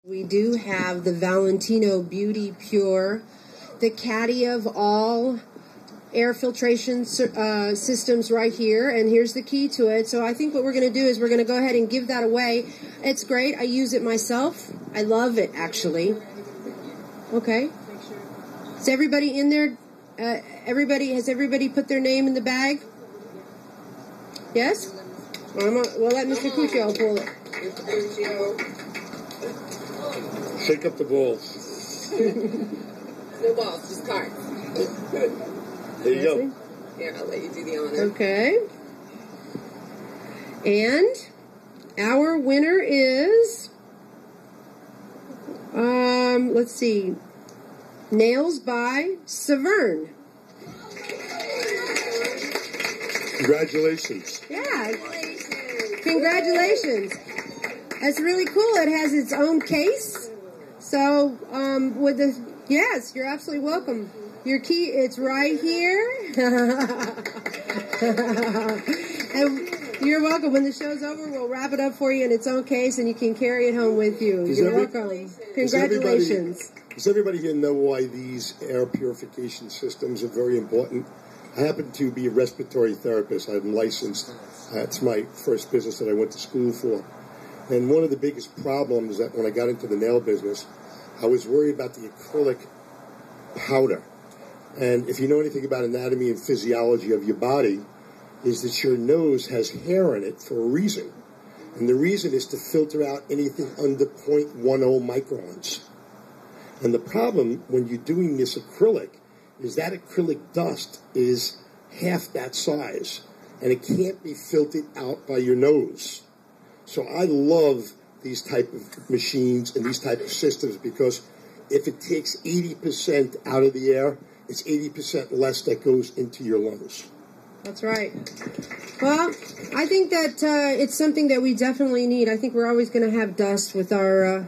We do have the Valentino Beauty Pure, the caddy of all air filtration systems right here, and here's the key to it. So I think what we're going to do is we're going to go ahead and give that away. It's great. I use it myself. I love it, actually. Okay. Is everybody in there? Has everybody put their name in the bag? Yes? We'll let Mr. Cuccio pull it. Shake up the balls. No balls, just cards. There you go. Here, I'll let you do the honor. Okay. And our winner is, let's see, Nails by Severn. Congratulations. Yeah. Congratulations. That's really cool. It has its own case. So, yes, you're absolutely welcome. Your key, it's right here. And you're welcome. When the show's over, we'll wrap it up for you in its own case, and you can carry it home with you. You're welcome. Congratulations. Does everybody here know why these air purification systems are very important? I happen to be a respiratory therapist. I'm licensed. It's my first business that I went to school for. And one of the biggest problems that when I got into the nail business, I was worried about the acrylic powder. And if you know anything about anatomy and physiology of your body, is that your nose has hair in it for a reason. And the reason is to filter out anything under 0.10 microns. And the problem when you're doing this acrylic is that acrylic dust is half that size. And it can't be filtered out by your nose. So I love these type of machines and these type of systems because if it takes 80% out of the air, it's 80% less that goes into your lungs. That's right. Well, I think that it's something that we definitely need. I think we're always going to have dust with our